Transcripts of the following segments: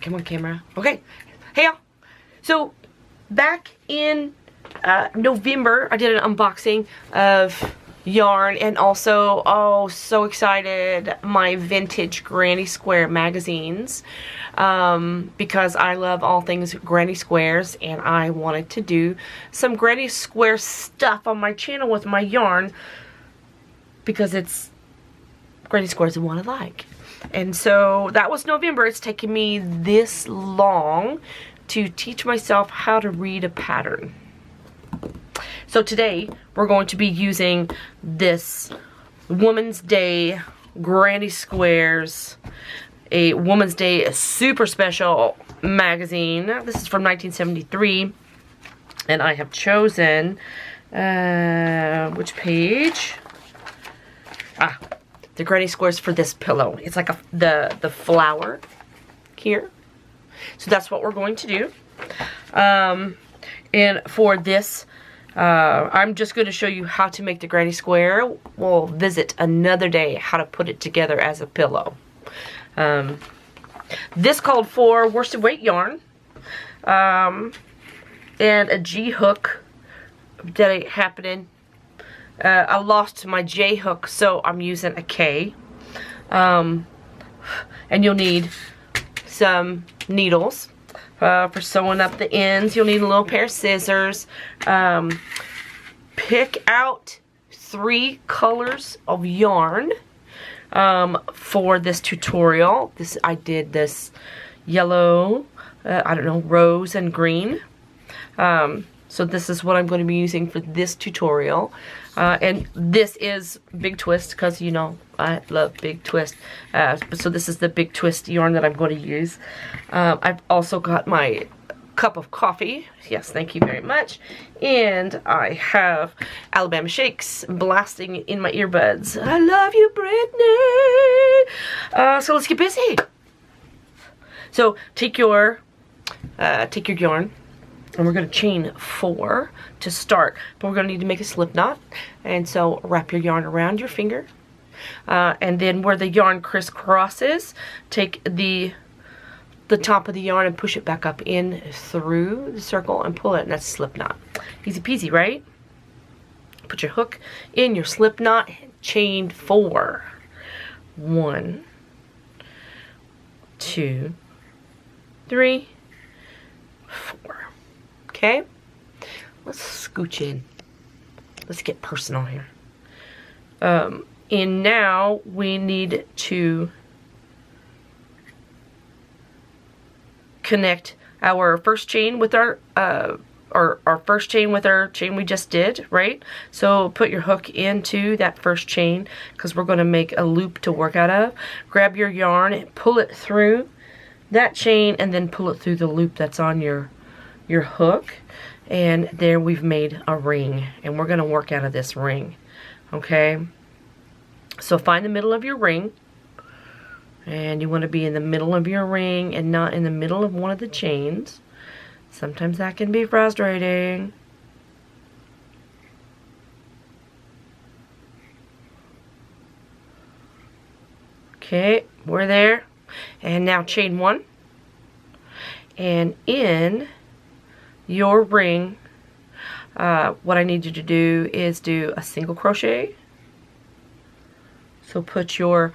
come on, camera. Okay. Hey, y'all. So, back in November, I did an unboxing of yarn, and also, oh, so excited, my vintage Granny Square magazines, because I love all things Granny Squares, and I wanted to do some Granny Square stuff on my channel with my yarn, because it's Granny Squares and what I like. And so that was November. It's taken me this long to teach myself how to read a pattern. So today we're going to be using this Woman's Day Granny Squares, a Woman's Day super special magazine. This is from 1973, and I have chosen which page? The Granny Squares for this pillow. It's like the flower here. So that's what we're going to do. And for this, I'm just going to show you how to make the Granny Square. We'll visit another day how to put it together as a pillow. This called for worsted weight yarn, and a G hook that ain't happening. I lost my J hook, so I'm using a K. And you'll need some needles for sewing up the ends. You'll need a little pair of scissors. Pick out 3 colors of yarn for this tutorial. I did this yellow, I don't know, rose and green. So this is what I'm going to be using for this tutorial. And this is Big Twist, because you know I love Big Twist. So this is the Big Twist yarn that I'm going to use. I've also got my cup of coffee. Yes, thank you very much. And I have Alabama Shakes blasting in my earbuds. I love you, Brittany. So let's get busy. So take your yarn. And we're going to chain 4 to start. But we're going to need to make a slip knot. And so wrap your yarn around your finger. And then where the yarn crisscrosses, take the top of the yarn and push it back up in through the circle and pull it. And that's a slip knot. Easy peasy, right? Put your hook in your slip knot. Chain 4. 1, 2, 3, 4. Okay, let's scooch in. Let's get personal here. And now we need to connect our first chain with our first chain with our chain we just did, right? So put your hook into that first chain, because we're going to make a loop to work out of. Grab your yarn and pull it through that chain, and then pull it through the loop that's on your hook, and there we've made a ring, and we're going to work out of this ring. Okay, so find the middle of your ring, and you want to be in the middle of your ring and not in the middle of one of the chains. Sometimes that can be frustrating. Okay, we're there, and now chain 1, and in your ring, what I need you to do is do a single crochet. So put your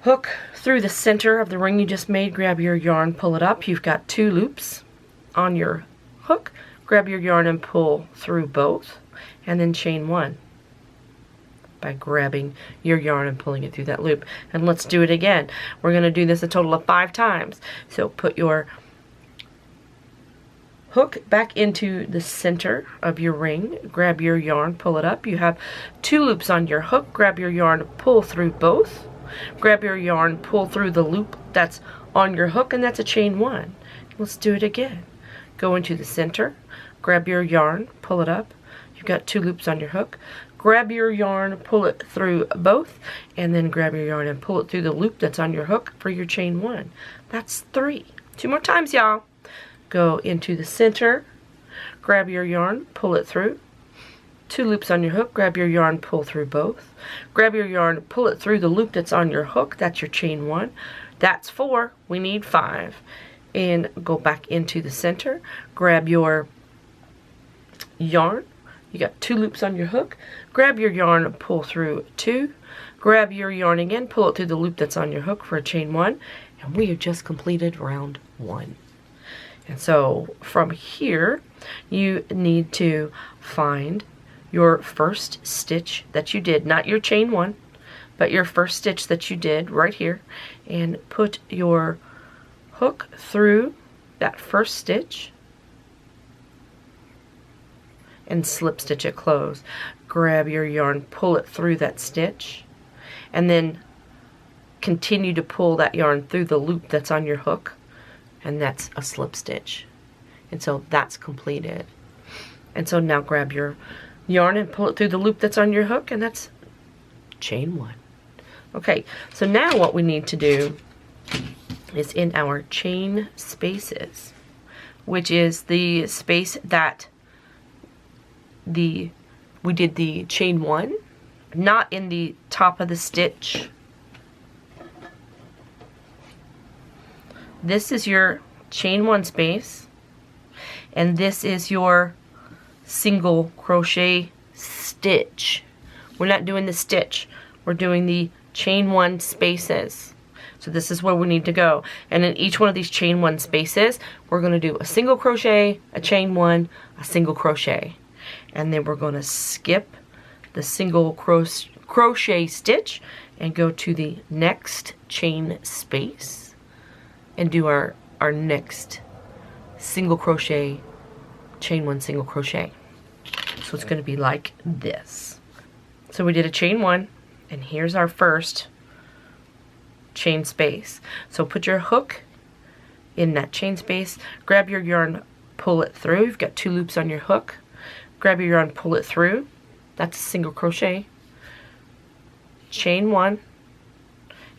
hook through the center of the ring you just made, grab your yarn, pull it up. You've got 2 loops on your hook. Grab your yarn and pull through both, and then chain 1 by grabbing your yarn and pulling it through that loop. And let's do it again. We're going to do this a total of 5 times. So put your hook back into the center of your ring, grab your yarn, pull it up. You have 2 loops on your hook. Grab your yarn, pull through both. Grab your yarn, pull through the loop that's on your hook, and that's a chain 1. Let's do it again. Go into the center, grab your yarn, pull it up. You've got 2 loops on your hook. Grab your yarn, pull it through both, and then grab your yarn and pull it through the loop that's on your hook for your chain 1. That's 3. 2 more times, y'all. Go into the center, grab your yarn, pull it through. 2 loops on your hook, grab your yarn, pull through both. Grab your yarn, pull it through the loop that's on your hook, that's your chain 1. That's 4. We need 5. And go back into the center. Grab your yarn. You got 2 loops on your hook. Grab your yarn, pull through 2. Grab your yarn again, pull it through the loop that's on your hook for a chain 1. And we have just completed round 1. And so from here, you need to find your first stitch that you did, not your chain 1, but your first stitch that you did right here, and put your hook through that first stitch and slip stitch it closed. Grab your yarn, pull it through that stitch, and then continue to pull that yarn through the loop that's on your hook, and that's a slip stitch. And so that's completed. And so now grab your yarn and pull it through the loop that's on your hook, and that's chain 1. Okay, so now what we need to do is in our chain spaces, which is the space that we did the chain 1, not in the top of the stitch. This is your chain 1 space, and this is your single crochet stitch. We're not doing the stitch, we're doing the chain 1 spaces. So this is where we need to go, and in each one of these chain 1 spaces we're going to do a single crochet, a chain 1, a single crochet, and then we're going to skip the single crochet stitch and go to the next chain space and do our next single crochet, chain 1, single crochet. So it's going to be like this. So we did a chain 1, and here's our first chain space. So put your hook in that chain space, grab your yarn, pull it through. You've got 2 loops on your hook. Grab your yarn, pull it through. That's a single crochet, chain 1,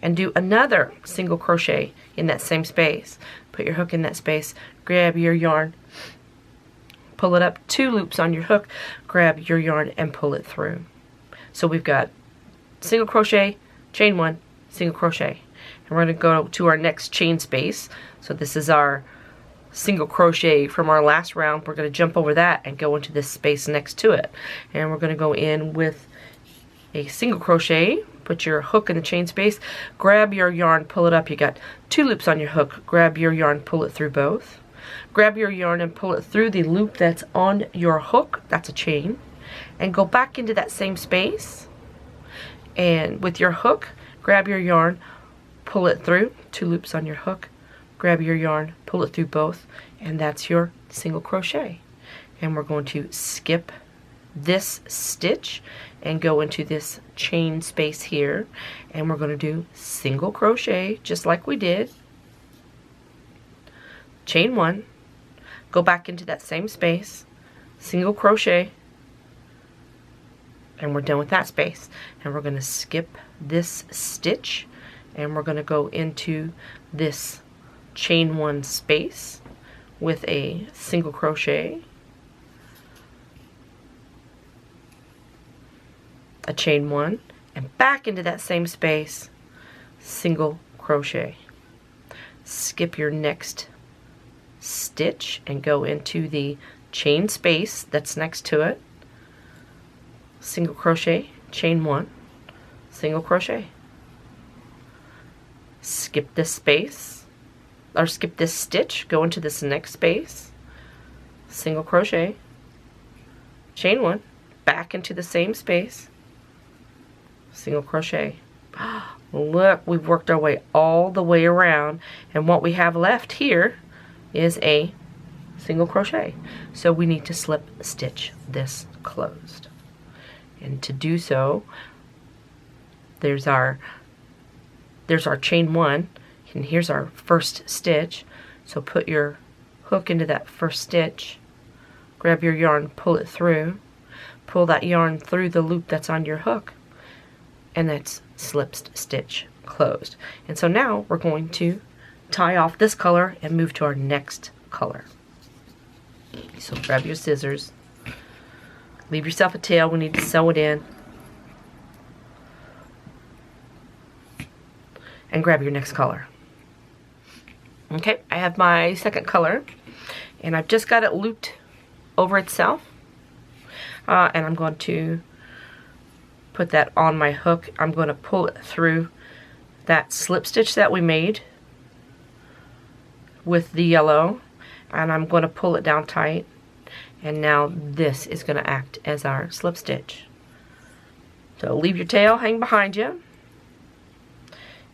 and do another single crochet in that same space. Put your hook in that space, grab your yarn, pull it up, 2 loops on your hook, grab your yarn and pull it through. So we've got single crochet, chain 1, single crochet, and we're going to go to our next chain space. So this is our single crochet from our last round. We're going to jump over that and go into this space next to it, and we're going to go in with a single crochet. Put your hook in the chain space, grab your yarn, pull it up. You got 2 loops on your hook, grab your yarn, pull it through both. Grab your yarn and pull it through the loop that's on your hook, that's a chain, and go back into that same space, and with your hook, grab your yarn, pull it through, 2 loops on your hook, grab your yarn, pull it through both, and that's your single crochet. And we're going to skip this stitch and go into this chain space here, and we're going to do single crochet just like we did, chain 1, go back into that same space, single crochet, and we're done with that space. And we're going to skip this stitch, and we're going to go into this chain 1 space with a single crochet, a chain 1, and back into that same space, single crochet. Skip your next stitch and go into the chain space that's next to it, single crochet, chain 1, single crochet. Skip this space, or skip this stitch, go into this next space, single crochet, chain 1, back into the same space, single crochet. Look, we've worked our way all the way around, and what we have left here is a single crochet. So we need to slip stitch this closed. And to do so, there's our chain 1, and here's our first stitch. So put your hook into that first stitch, grab your yarn, pull it through, pull that yarn through the loop that's on your hook, and that's slip stitch closed. And so now we're going to tie off this color and move to our next color. So grab your scissors, leave yourself a tail, we need to sew it in, and grab your next color. Okay, I have my second color, and I've just got it looped over itself, and I'm going to put that on my hook. I'm going to pull it through that slip stitch that we made with the yellow, and I'm going to pull it down tight, and now this is going to act as our slip stitch. So leave your tail hang behind you,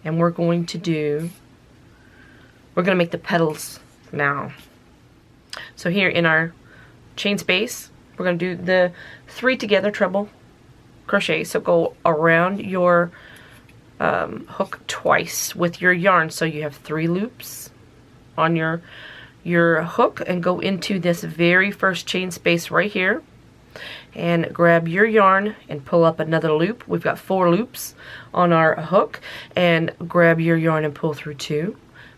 and we're going to make the petals now. So here in our chain space, we're going to do the 3 together treble crochet. So go around your hook twice with your yarn, so you have 3 loops on your hook, and go into this very first chain space right here and grab your yarn and pull up another loop. We've got 4 loops on our hook, and grab your yarn and pull through 2.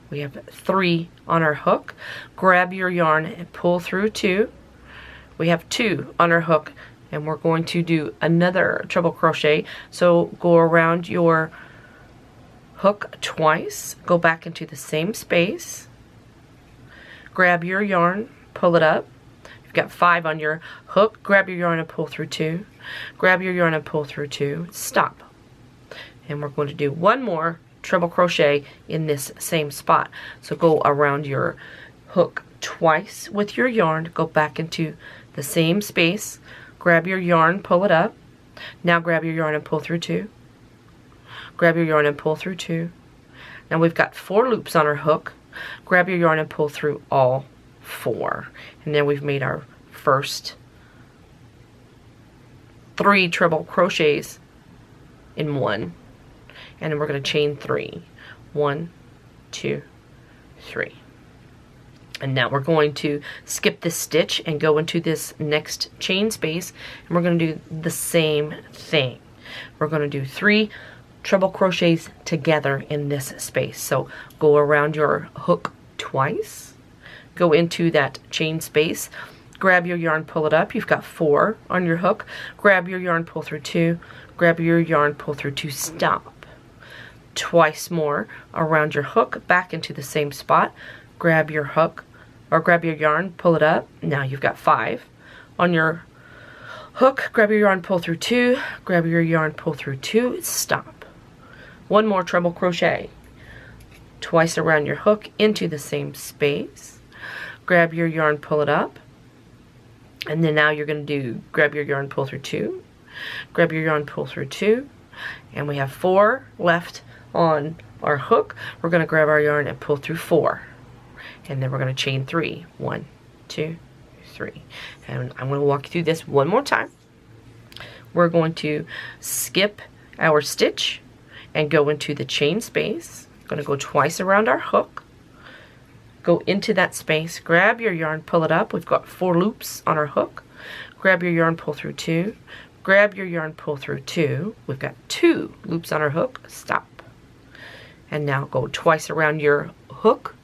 We have 3 on our hook. Grab your yarn and pull through 2. We have 2 on our hook, and we're going to do another treble crochet. So go around your hook twice, go back into the same space, grab your yarn, pull it up. You've got 5 on your hook. Grab your yarn and pull through 2. Grab your yarn and pull through 2. Stop. And we're going to do one more treble crochet in this same spot. So go around your hook twice with your yarn, go back into the same space, grab your yarn, pull it up. Now grab your yarn and pull through 2. Grab your yarn and pull through 2. Now we've got 4 loops on our hook. Grab your yarn and pull through all 4. And then we've made our first 3 treble crochets in one. And then we're going to chain 3. 1, 2, 3. And now we're going to skip this stitch and go into this next chain space, and we're going to do the same thing. We're going to do 3 treble crochets together in this space. So go around your hook twice, go into that chain space, grab your yarn, pull it up. You've got 4 on your hook. Grab your yarn, pull through 2. Grab your yarn, pull through 2. Stop. Twice more around your hook, back into the same spot. Grab your hook, or grab your yarn, pull it up. Now you've got 5 on your hook. Grab your yarn, pull through 2. Grab your yarn, pull through 2. Stop. One more treble crochet. Twice around your hook into the same space. Grab your yarn, pull it up. And then now you're going to do grab your yarn, pull through 2. Grab your yarn, pull through 2. And we have 4 left on our hook. We're going to grab our yarn and pull through 4. And then we're going to chain 3. 1, 2, 3. And I'm going to walk you through this one more time. We're going to skip our stitch and go into the chain space. Going to go twice around our hook. Go into that space, grab your yarn, pull it up. We've got 4 loops on our hook. Grab your yarn, pull through 2. Grab your yarn, pull through 2. We've got 2 loops on our hook. Stop. And now go twice around your hook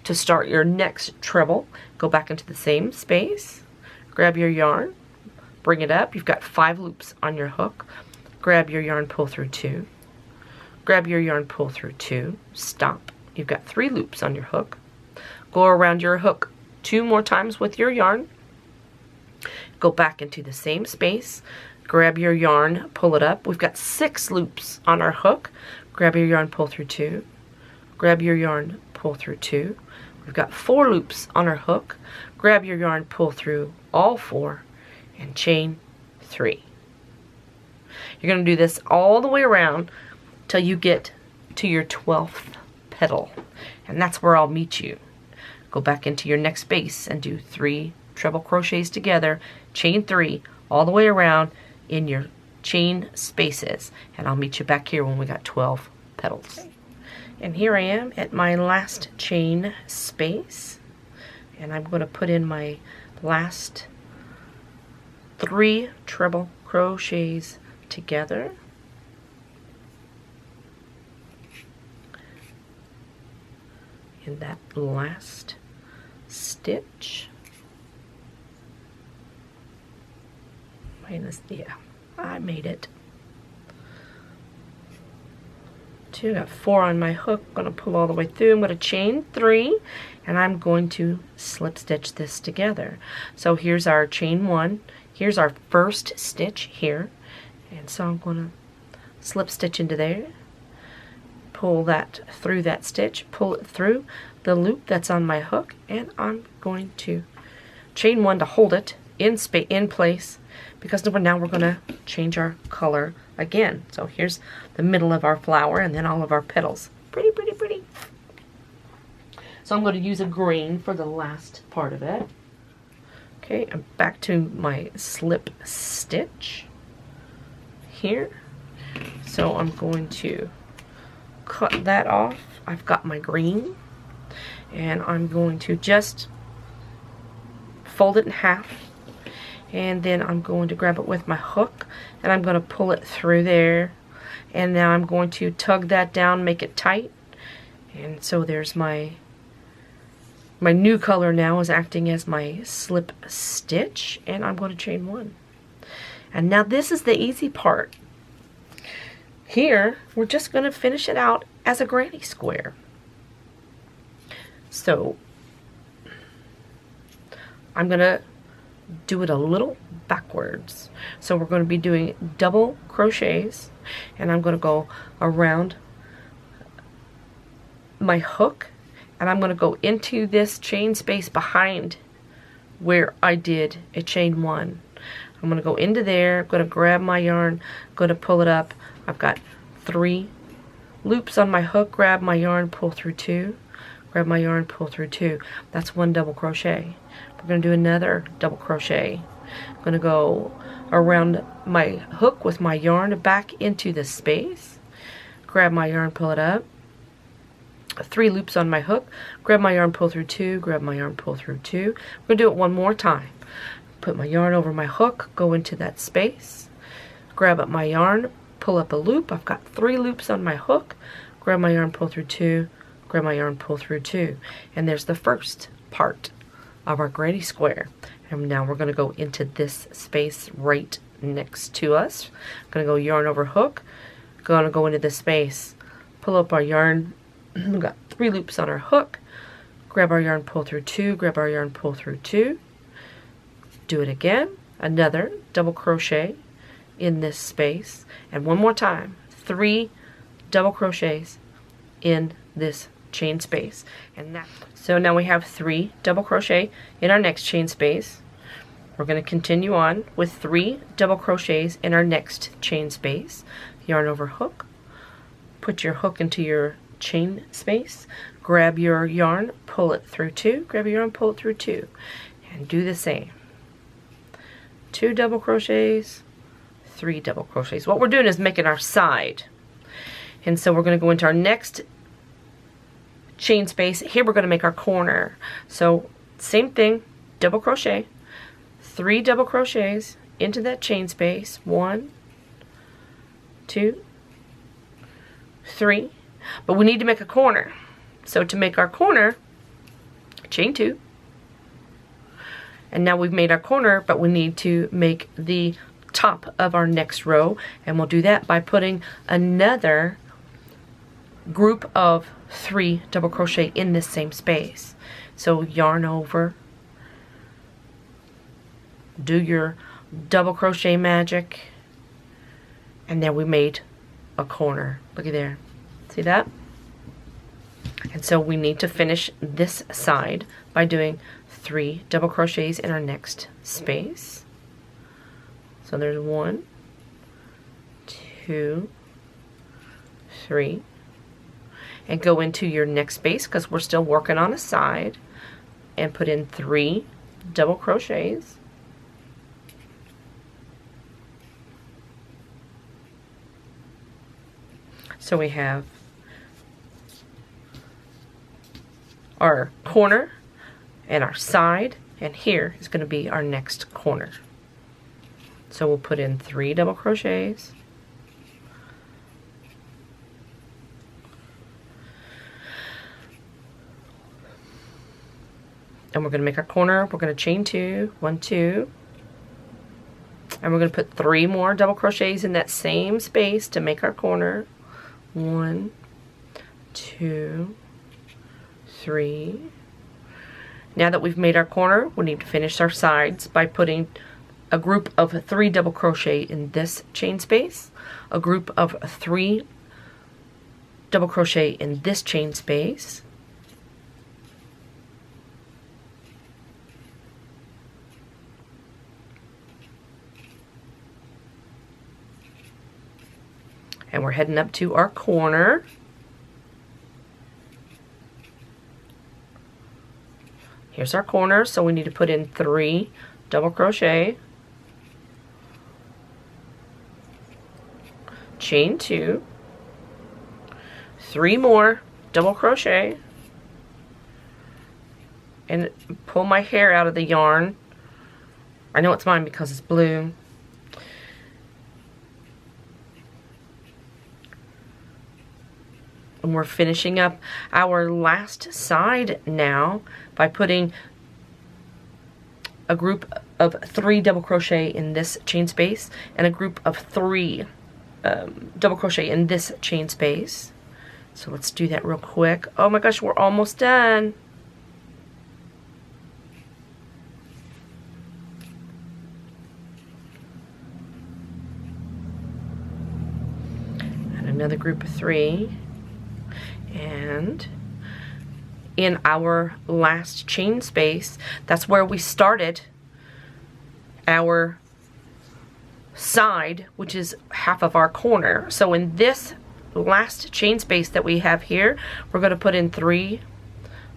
to start your next treble. Go back into the same space. Grab your yarn, bring it up. You've got 5 loops on your hook. Grab your yarn, pull through 2. Grab your yarn, pull through 2. Stop. You've got 3 loops on your hook. Go around your hook 2 more times with your yarn. Go back into the same space. Grab your yarn, pull it up. We've got 6 loops on our hook. Grab your yarn, pull through 2. Grab your yarn, pull through 2. We've got 4 loops on our hook. Grab your yarn, pull through all 4, and chain 3. You're going to do this all the way around till you get to your 12th petal, and that's where I'll meet you. Go back into your next space and do 3 treble crochets together, chain 3 all the way around in your chain spaces, and I'll meet you back here when we got 12 petals. And here I am at my last chain space, and I'm going to put in my last 3 treble crochets together. In that last stitch. Yeah, I made it. 2, got 4 on my hook. I'm going to pull all the way through. I'm going to chain 3, and I'm going to slip stitch this together. So here's our chain 1. Here's our first stitch here, and so I'm going to slip stitch into there, pull that through that stitch, pull it through the loop that's on my hook, and I'm going to chain 1 to hold it in place, because now we're going to change our color again. So here's the middle of our flower and then all of our petals. Pretty, pretty, pretty. So I'm going to use a green for the last part of it. Okay, I'm back to my slip stitch here. So I'm going to cut that off. I've got my green, and I'm going to just fold it in half, and then I'm going to grab it with my hook, and I'm going to pull it through there, and now I'm going to tug that down, make it tight, and so there's my new color now is acting as my slip stitch, and I'm going to chain 1. And now this is the easy part. Here we're just going to finish it out as a granny square. So I'm going to do it a little backwards. So we're going to be doing double crochets, and I'm going to go around my hook, and I'm going to go into this chain space behind where I did a chain 1. I'm going to go into there, I'm going to grab my yarn, going to pull it up. I've got 3 loops on my hook, grab my yarn, pull through 2, grab my yarn, pull through 2. That's 1 double crochet. We're going to do another double crochet. I'm going to go around my hook with my yarn back into the space, grab my yarn, pull it up, 3 loops on my hook, grab my yarn, pull through 2, grab my yarn, pull through 2. We're going to do it one more time. Put my yarn over my hook, go into that space, grab up my yarn, pull up a loop. I've got 3 loops on my hook, grab my yarn, pull through 2, grab my yarn, pull through 2. And there's the first part of our granny square. And now we're going to go into this space right next to us. I'm going to go yarn over hook, going to go into this space, pull up our yarn. We've got 3 loops on our hook, grab our yarn, pull through 2, grab our yarn, pull through 2, do it again, another double crochet in this space, and one more time, 3 double crochets in this chain space. And that, so now we have 3 double crochet in our next chain space. We're going to continue on with 3 double crochets in our next chain space, yarn over hook, put your hook into your chain space, grab your yarn, pull it through 2, grab your yarn, pull it through 2, and do the same. 2 double crochets, 3 double crochets. What we're doing is making our side, and so we're going to go into our next chain space. Here we're going to make our corner. So same thing, double crochet, 3 double crochets into that chain space, 1, 2, 3. But we need to make a corner. So to make our corner, chain 2. And now we've made our corner, but we need to make the top of our next row. And we'll do that by putting another group of 3 double crochet in this same space. So yarn over, do your double crochet magic, and then we made a corner. Look at there. See that? And so we need to finish this side by doing 3 double crochets in our next space. So there's 1, 2, 3, and go into your next space because we're still working on a side, and put in 3 double crochets. So we have our corner and our side, and here is going to be our next corner. So we'll put in 3 double crochets, and we're going to make our corner. We're going to chain 2, 1, 2, and we're going to put 3 more double crochets in that same space to make our corner. 1, 2, 3. Now that we've made our corner, we need to finish our sides by putting a group of 3 double crochet in this chain space, a group of 3 double crochet in this chain space, and we're heading up to our corner. Here's our corner, so we need to put in 3 double crochet, chain 2, 3 more double crochet, and pull my hair out of the yarn. I know it's mine because it's blue. And we're finishing up our last side now by putting a group of 3 double crochet in this chain space and a group of 3 double crochet in this chain space. So let's do that real quick. Oh my gosh, we're almost done. And another group of 3. And in our last chain space, that's where we started our side, which is half of our corner. So in this last chain space that we have here, we're going to put in 3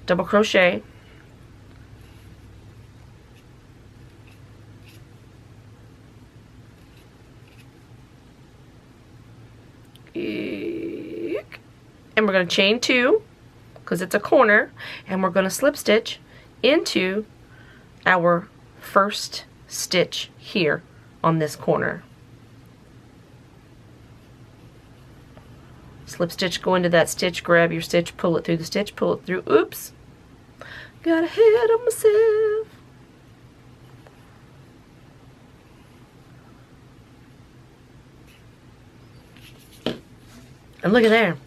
double crochet, and we're going to chain 2 because it's a corner, and we're going to slip stitch into our first stitch here on this corner. Slip stitch, go into that stitch, grab your stitch, pull it through the stitch, pull it through. Oops, got ahead of myself. And look at there.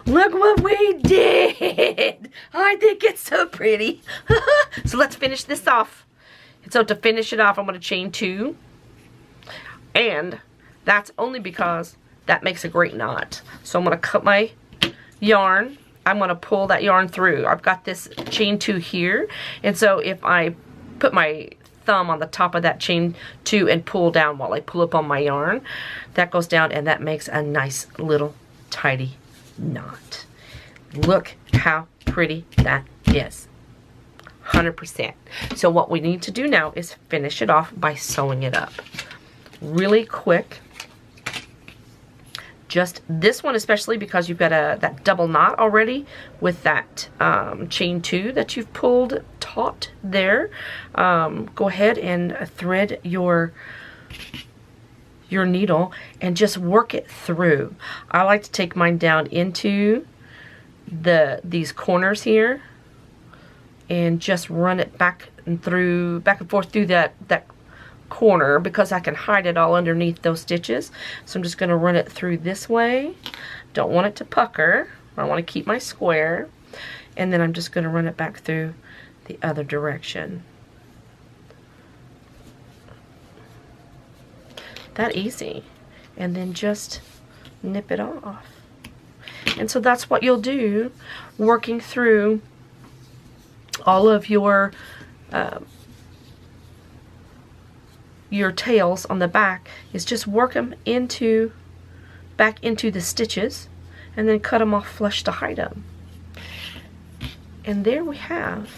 Look what we did! I think it's so pretty. So let's finish this off. And so to finish it off, I'm going to chain 2. And that's only because that makes a great knot. So I'm going to cut my yarn. I'm going to pull that yarn through. I've got this chain 2 here. And so if I put my thumb on the top of that chain 2 and pull down while I pull up on my yarn, that goes down and that makes a nice little tidy knot. Look how pretty that is. 100%. So what we need to do now is finish it off by sewing it up. Really quick. Just this one especially because you've got that double knot already with that chain 2 that you've pulled taut there. Go ahead and thread your needle and just work it through. I like to take mine down into these corners here and just run it back and forth through that corner because I can hide it all underneath those stitches. So I'm just going to run it through this way. Don't want it to pucker. I want to keep my square. And then I'm just going to run it back through the other direction. That easy. And then just nip it off. And so that's what you'll do working through all of your tails on the back, is just work them back into the stitches and then cut them off flush to hide them. And there we have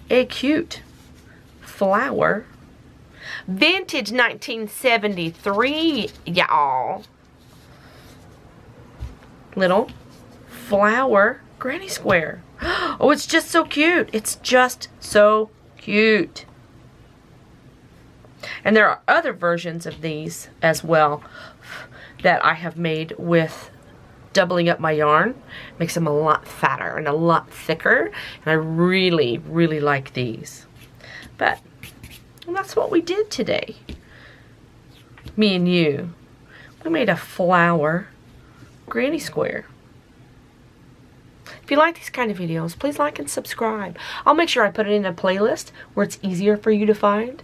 a cute flower, vintage 1973, y'all, little flower granny square. Oh, it's just so cute. It's just so cute. And there are other versions of these as well that I have made with doubling up my yarn. Makes them a lot fatter and a lot thicker. And I really, really like these. But that's what we did today. Me and you. I made a flower granny square. If you like these kind of videos, please like and subscribe. I'll make sure I put it in a playlist where it's easier for you to find.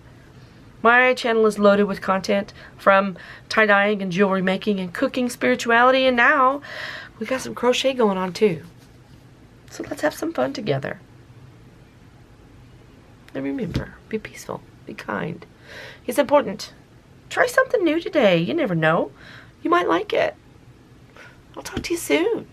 My channel is loaded with content from tie-dyeing and jewelry making and cooking, spirituality, and now we got some crochet going on too. So let's have some fun together. And remember, be peaceful, be kind. It's important. Try something new today. You never know. You might like it. I'll talk to you soon.